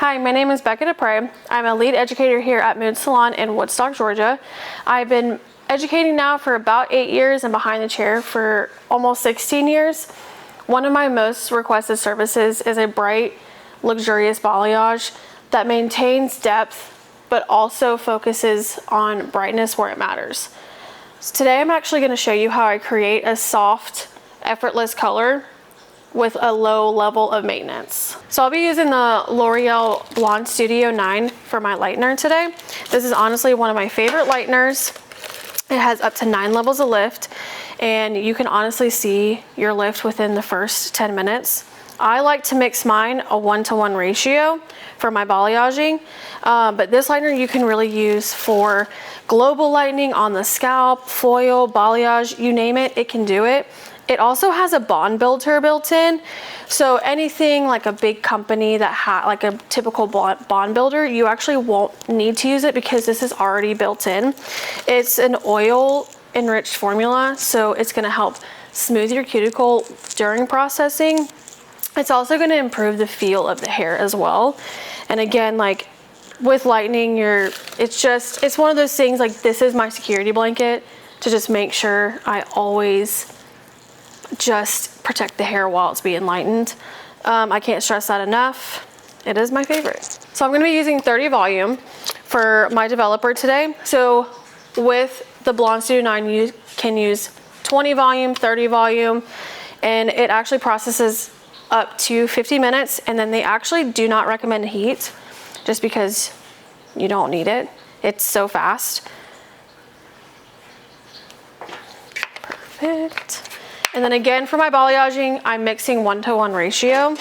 Hi, my name is Becca Dupre. I'm a lead educator here at Mood Salon in Woodstock, Georgia. I've been educating now for about 8 years and behind the chair for almost 16 years. One of my most requested services is a bright, luxurious balayage that maintains depth but also focuses on brightness where it matters. So today I'm actually going to show you how I create a soft, effortless color with a low level of maintenance. So I'll be using the Loreal Blonde Studio 9 for my lightener today. This is honestly one of my favorite lighteners. It has up to 9 levels of lift, and you can honestly see your lift within the first 10 minutes. I like to mix mine a 1-to-1 ratio for my balayaging, but this lightener you can really use for global lightening on the scalp, foil, balayage, you name it, it can do it. It also has a bond builder built in, so anything like a big company that like a typical bond builder, you actually won't need to use it because this is already built in. It's an oil enriched formula, so it's going to help smooth your cuticle during processing. It's also going to improve the feel of the hair as well. And again, like with lightening, it's one of those things, like this is my security blanket to just make sure I always just protect the hair while it's being lightened. I can't stress that enough. It is my favorite. So I'm going to be using 30 volume for my developer today. So with the Blonde Studio 9, you can use 20 volume, 30 volume, and it actually processes up to 50 minutes. And then they actually do not recommend heat just because you don't need it. It's so fast. Perfect. And then again, for my balayaging, I'm mixing 1-to-1 ratio.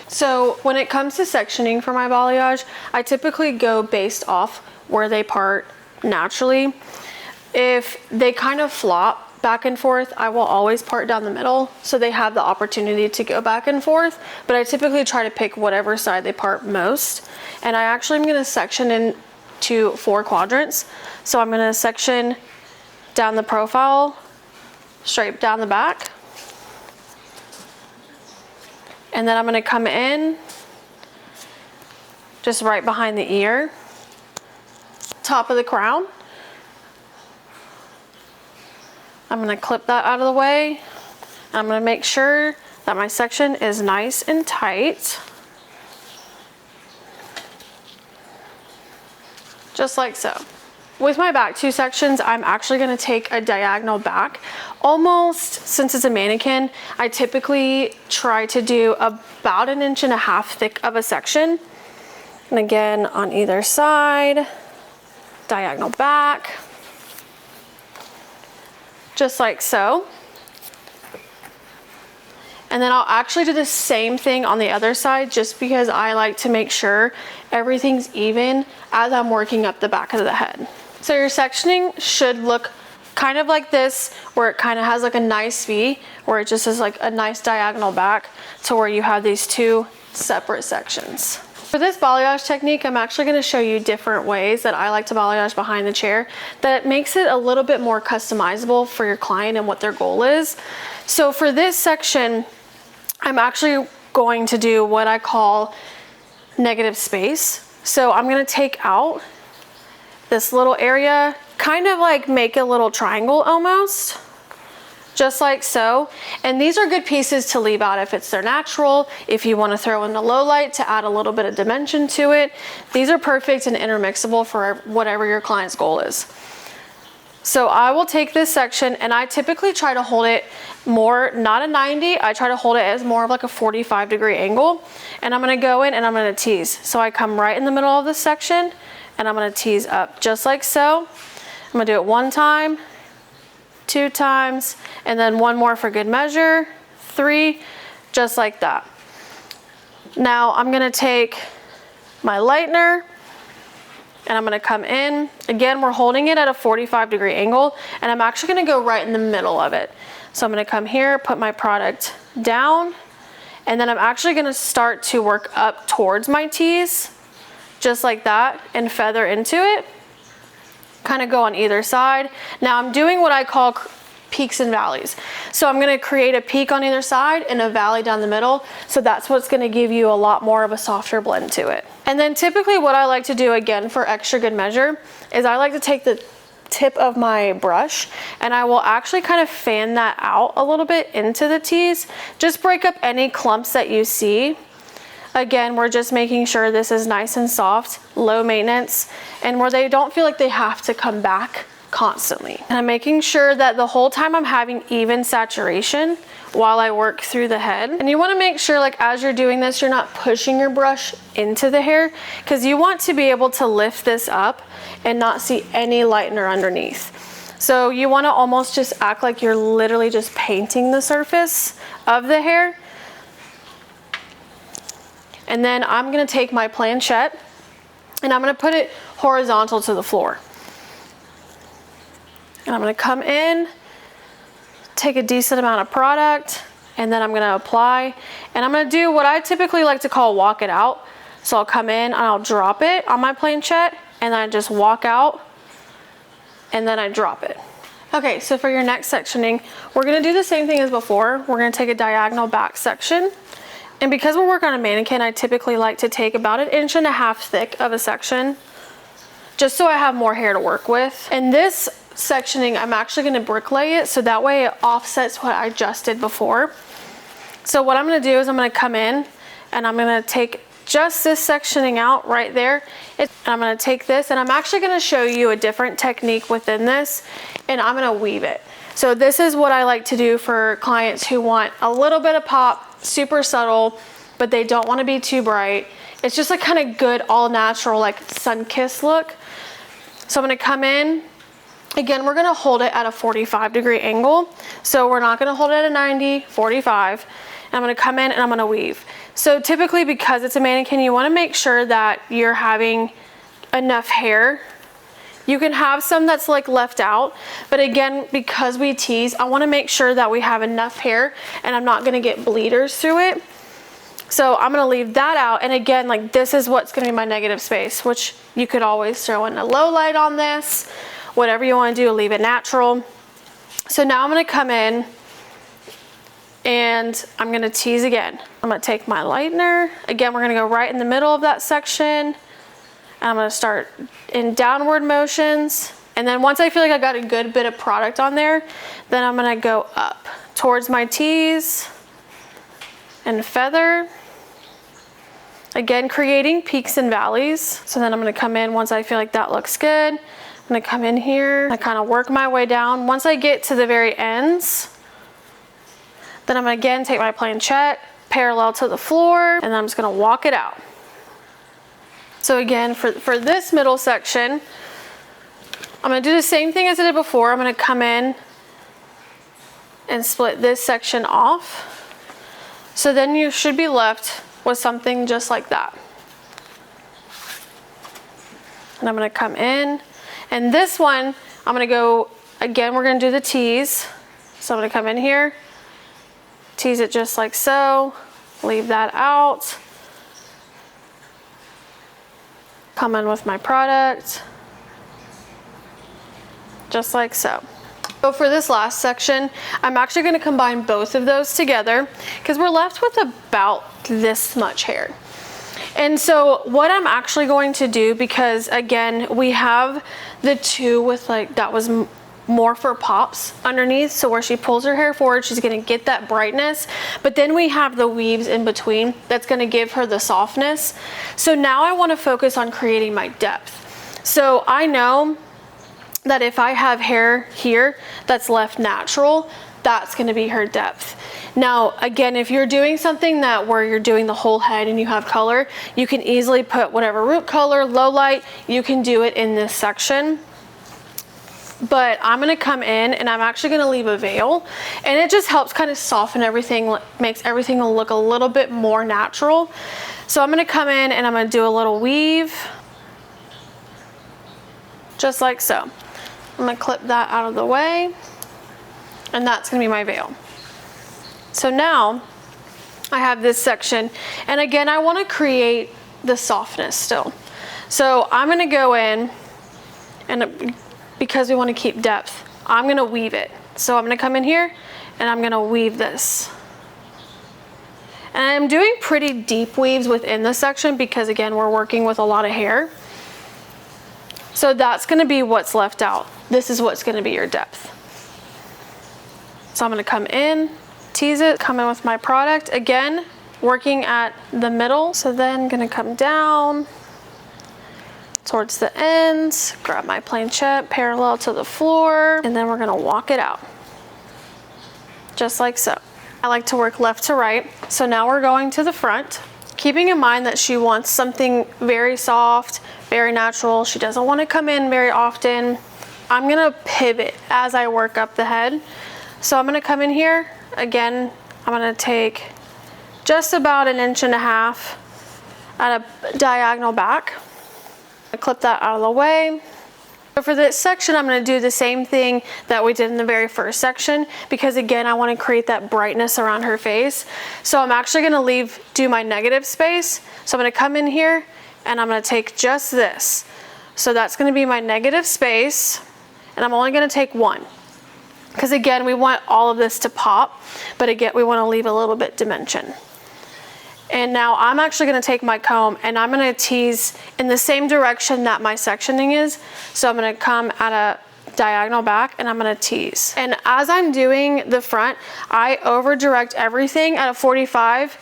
So when it comes to sectioning for my balayage, I typically go based off where they part naturally. If they kind of flop back and forth, I will always part down the middle so they have the opportunity to go back and forth. But I typically try to pick whatever side they part most. And I actually am going to section into 4 quadrants. So I'm going to section down the profile, straight down the back, and then I'm going to come in just right behind the ear, top of the crown. I'm going to clip that out of the way. I'm going to make sure that my section is nice and tight, just like so. With my back 2 sections, I'm actually going to take a diagonal back. Almost, since it's a mannequin, I typically try to do about 1.5 inches thick of a section. And again, on either side, diagonal back, just like so. And then I'll actually do the same thing on the other side just because I like to make sure everything's even as I'm working up the back of the head. So your sectioning should look kind of like this, where it kind of has like a nice V, where it just is like a nice diagonal back to where you have these 2 separate sections. For this balayage technique, I'm actually going to show you different ways that I like to balayage behind the chair that makes it a little bit more customizable for your client and what their goal is. So for this section, I'm actually going to do what I call negative space. So I'm going to take out this little area, kind of like make a little triangle almost, just like so. And these are good pieces to leave out if it's their natural, if you want to throw in a low light to add a little bit of dimension to it. These are perfect and intermixable for whatever your client's goal is. So I will take this section and I typically try to hold it more, not a 90, I try to hold it as more of like a 45-degree angle. And I'm going to go in and I'm going to tease. So I come right in the middle of this section and I'm going to tease up just like so. I'm going to do it 1 time, 2 times, and then 1 more for good measure, 3, just like that. Now I'm going to take my lightener and I'm going to come in. Again, we're holding it at a 45-degree angle, and I'm actually going to go right in the middle of it. So I'm going to come here, put my product down, and then I'm actually going to start to work up towards my tease, just like that, and feather into it. Kind of go on either side. Now I'm doing what I call peaks and valleys. So I'm gonna create a peak on either side and a valley down the middle. So that's what's gonna give you a lot more of a softer blend to it. And then typically what I like to do, again, for extra good measure, is I like to take the tip of my brush and I will actually kind of fan that out a little bit into the tees. Just break up any clumps that you see. Again, we're just making sure this is nice and soft, low maintenance, and where they don't feel like they have to come back constantly. And I'm making sure that the whole time I'm having even saturation while I work through the head. And you want to make sure, like, as you're doing this, you're not pushing your brush into the hair, because you want to be able to lift this up and not see any lightener underneath. So you want to almost just act like you're literally just painting the surface of the hair. And then I'm going to take my planchette and I'm going to put it horizontal to the floor. And I'm going to come in, take a decent amount of product, and then I'm going to apply. And I'm going to do what I typically like to call walk it out. So I'll come in and I'll drop it on my planchette, and then I just walk out, and then I drop it. Okay, so for your next sectioning, we're going to do the same thing as before. We're going to take a diagonal back section. And because we're working on a mannequin, I typically like to take about 1.5 inches thick of a section, just so I have more hair to work with. And this sectioning, I'm actually going to bricklay it, so that way it offsets what I just did before. So what I'm going to do is I'm going to come in and I'm going to take just this sectioning out right there. And I'm going to take this, and I'm actually going to show you a different technique within this, and I'm going to weave it. So this is what I like to do for clients who want a little bit of pop, super subtle, but they don't want to be too bright. It's just like kind of good, all natural, like sun-kissed look. So I'm going to come in. Again, we're going to hold it at a 45-degree angle. So we're not going to hold it at a 90, 45. And I'm going to come in and I'm going to weave. So typically, because it's a mannequin, you want to make sure that you're having enough hair. You can have some that's like left out, but again, because we tease, I want to make sure that we have enough hair and I'm not going to get bleeders through it. So I'm going to leave that out. And again, like, this is what's going to be my negative space, which you could always throw in a low light on this, whatever you want to do, leave it natural. So now I'm going to come in and I'm going to tease again. I'm going to take my lightener. Again, we're going to go right in the middle of that section. And I'm going to start in downward motions. And then once I feel like I got a good bit of product on there, then I'm going to go up towards my tease and feather. Again, creating peaks and valleys. So then I'm going to come in once I feel like that looks good. I'm going to come in here. I kind of work my way down. Once I get to the very ends, then I'm going to again take my planchette parallel to the floor, and then I'm just going to walk it out. So again, for this middle section, I'm going to do the same thing as I did before. I'm going to come in and split this section off. So then you should be left with something just like that. And I'm going to come in. And this one, I'm going to go, again, we're going to do the tease. So I'm going to come in here, tease it just like so, leave that out. Come in with my product, just like so. So for this last section, I'm actually going to combine both of those together because we're left with about this much hair. And so what I'm actually going to do, because again, we have the two with like, that was more for pops underneath, so where she pulls her hair forward, she's going to get that brightness, but then we have the weaves in between that's going to give her the softness. So now I want to focus on creating my depth. So I know that if I have hair here that's left natural, that's going to be her depth. Now again, if you're doing something that where you're doing the whole head and you have color, you can easily put whatever root color, low light, you can do it in this section. But I'm going to come in and I'm actually going to leave a veil, and it just helps kind of soften everything, makes everything look a little bit more natural. So I'm going to come in and I'm going to do a little weave, just like so. I'm going to clip that out of the way, and that's going to be my veil. So now I have this section, and again, I want to create the softness still. So I'm going to go in, and because we want to keep depth, I'm going to weave it. So I'm gonna come in here and I'm gonna weave this. And I'm doing pretty deep weaves within this section because again, we're working with a lot of hair. So that's gonna be what's left out. This is what's gonna be your depth. So I'm gonna come in, tease it, come in with my product. Again, working at the middle. So then I'm gonna come down towards the ends, grab my planchette parallel to the floor, and then we're gonna walk it out. Just like so. I like to work left to right. So now we're going to the front, keeping in mind that she wants something very soft, very natural. She doesn't want to come in very often. I'm gonna pivot as I work up the head. So I'm gonna come in here. Again, I'm gonna take just about 1.5 inches at a diagonal back. I clip that out of the way. So for this section, I'm going to do the same thing that we did in the very first section because again, I want to create that brightness around her face. So I'm actually going to do my negative space. So I'm going to come in here and I'm going to take just this. So that's going to be my negative space, and I'm only going to take one because again, we want all of this to pop, but again, we want to leave a little bit dimension. And now I'm actually gonna take my comb and I'm gonna tease in the same direction that my sectioning is. So I'm gonna come at a diagonal back and I'm gonna tease. And as I'm doing the front, I over direct everything at a 45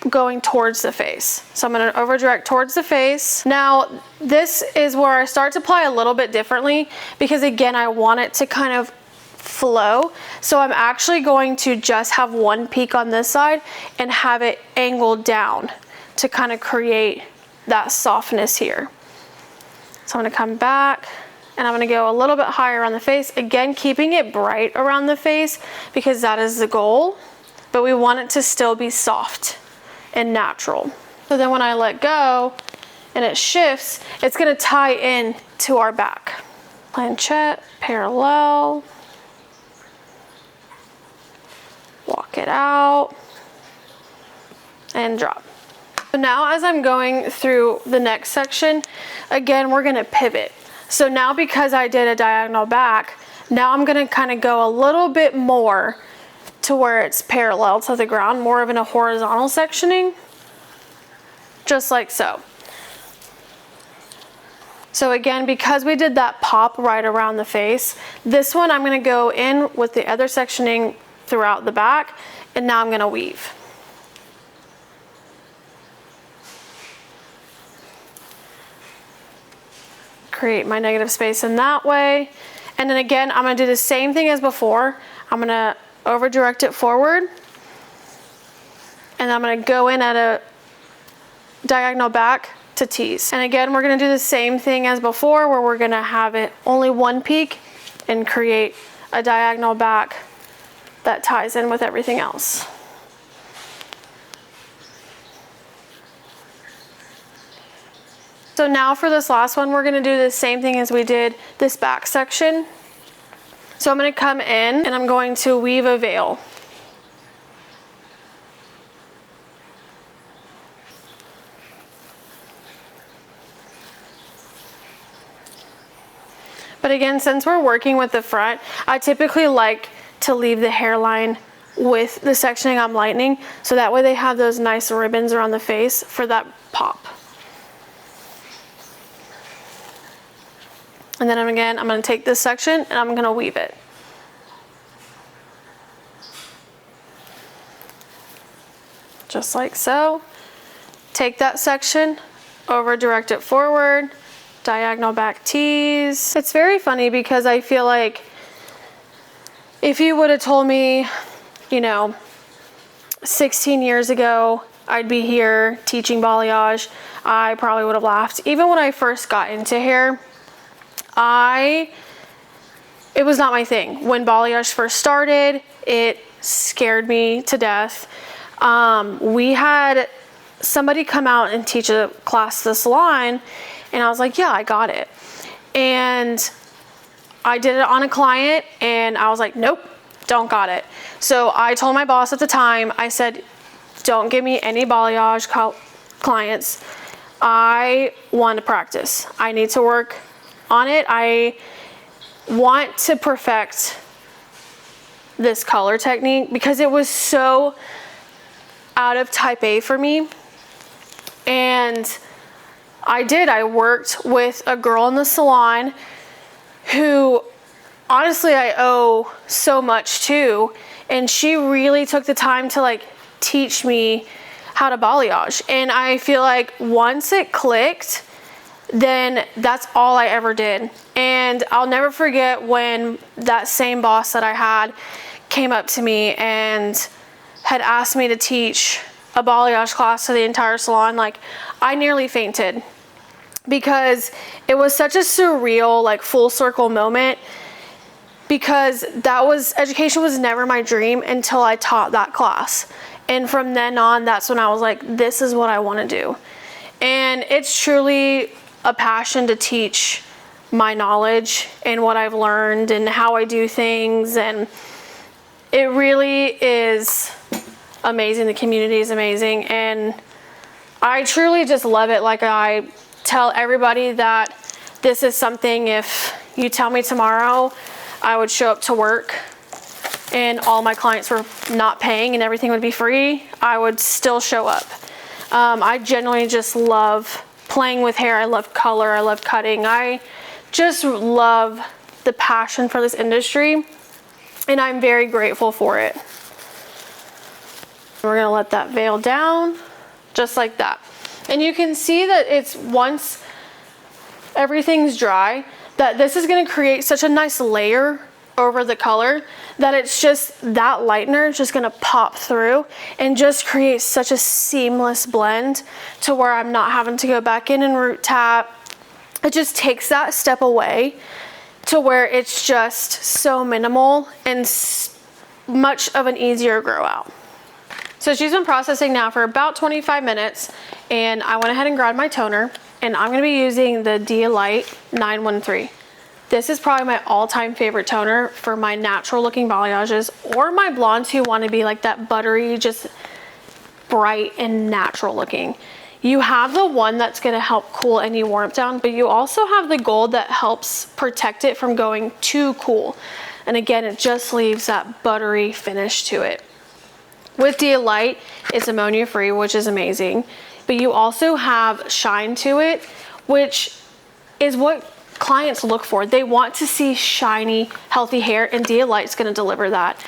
going towards the face. So I'm gonna over direct towards the face. Now, this is where I start to apply a little bit differently because again, I want it to kind of flow. So I'm actually going to just have one peak on this side and have it angled down to kind of create that softness here. So I'm going to come back and I'm going to go a little bit higher on the face. Again, keeping it bright around the face because that is the goal, but we want it to still be soft and natural. So then when I let go and it shifts, it's going to tie in to our back. Planchette, parallel. Walk it out and drop. So now as I'm going through the next section, again, we're gonna pivot. So now because I did a diagonal back, now I'm gonna kind of go a little bit more to where it's parallel to the ground, more of in a horizontal sectioning, just like so. So again, because we did that pop right around the face, this one I'm gonna go in with the other sectioning throughout the back, and now I'm gonna weave. Create my negative space in that way, and then again, I'm gonna do the same thing as before. I'm gonna over direct it forward, and I'm gonna go in at a diagonal back to tease. And again, we're gonna do the same thing as before, where we're gonna have it only one peak and create a diagonal back that ties in with everything else. So now for this last one, we're gonna do the same thing as we did this back section. So I'm gonna come in and I'm going to weave a veil. But again, since we're working with the front, I typically like to leave the hairline with the sectioning I'm lightening, so that way they have those nice ribbons around the face for that pop. And then again, I'm going to take this section and I'm going to weave it. Just like so. Take that section, over direct it forward, diagonal back tease. It's very funny because I feel like if you would have told me, you know, 16 years ago, I'd be here teaching balayage, I probably would have laughed. Even when I first got into hair, it was not my thing. When balayage first started, it scared me to death. We had somebody come out and teach a class at the salon, and I was like, yeah, I got it. And I did it on a client and I was like, nope, don't got it. So I told my boss at the time, I said, don't give me any balayage clients. I want to practice. I need to work on it. I want to perfect this color technique because it was so out of type A for me. And I worked with a girl in the salon who honestly I owe so much to, and she really took the time to like teach me how to balayage. And I feel like once it clicked, then that's all I ever did. And I'll never forget when that same boss that I had came up to me and had asked me to teach a balayage class to the entire salon. Like, I nearly fainted because it was such a surreal, like, full circle moment, because education was never my dream until I taught that class. And from then on, that's when I was like, this is what I want to do. And it's truly a passion to teach my knowledge and what I've learned and how I do things. And it really is amazing. The community is amazing. And I truly just love it. Like, I tell everybody that this is something, if you tell me tomorrow I would show up to work and all my clients were not paying and everything would be free, I would still show up. I genuinely just love playing with hair. I love color. I love cutting. I just love the passion for this industry, and I'm very grateful for it. We're gonna let that veil down just like that. And you can see that it's, once everything's dry, that this is gonna create such a nice layer over the color that it's just, that lightener is just gonna pop through and just create such a seamless blend to where I'm not having to go back in and root tap. It just takes that step away to where it's just so minimal and much of an easier grow out. So she's been processing now for about 25 minutes, and I went ahead and grabbed my toner, and I'm gonna be using the Light 913. This is probably my all-time favorite toner for my natural looking balayages, or my blondes who want to be like that buttery, just bright and natural looking. You have the one that's going to help cool any warmth down, but you also have the gold that helps protect it from going too cool. And again, it just leaves that buttery finish to it. With Light, it's ammonia free, which is amazing, but you also have shine to it, which is what clients look for. They want to see shiny, healthy hair, and Light's going to deliver that.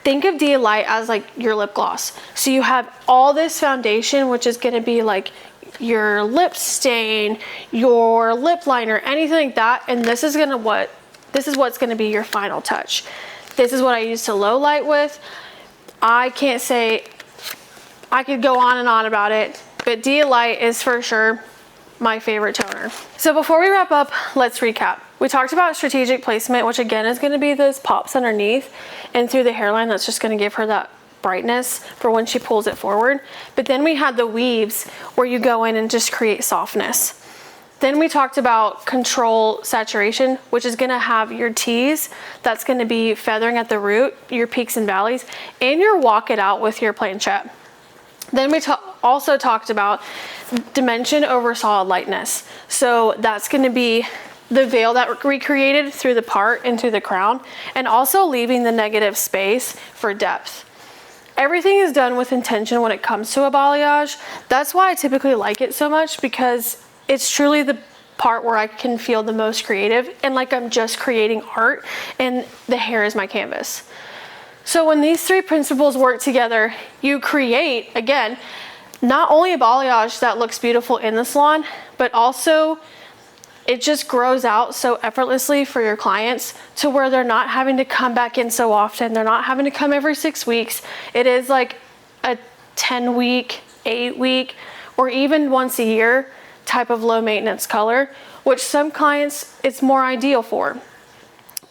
Think of Light as like your lip gloss. So you have all this foundation, which is going to be like your lip stain, your lip liner, anything like that, and this is what's going to be your final touch. This is what I use to low light with. I can't say, I could go on and on about it, but Light is for sure my favorite toner. So before we wrap up, let's recap. We talked about strategic placement, which again is going to be those pops underneath and through the hairline. That's just going to give her that brightness for when she pulls it forward. But then we had the weaves where you go in and just create softness. Then we talked about control saturation, which is going to have your tease. That's going to be feathering at the root, your peaks and valleys, and your walk it out with your planchette. Then we also talked about dimension over solid lightness. So that's going to be the veil that we created through the part and through the crown, and also leaving the negative space for depth. Everything is done with intention when it comes to a balayage. That's why I typically like it so much, because it's truly the part where I can feel the most creative and like I'm just creating art, and the hair is my canvas. So when these three principles work together, you create, again, not only a balayage that looks beautiful in the salon, but also it just grows out so effortlessly for your clients to where they're not having to come back in so often. They're not having to come every 6 weeks. It is like a 10-week, 8-week, or even once a year type of low maintenance color, which some clients it's more ideal for.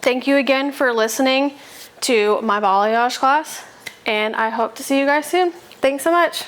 Thank you again for listening to my balayage class, and I hope to see you guys soon. Thanks so much.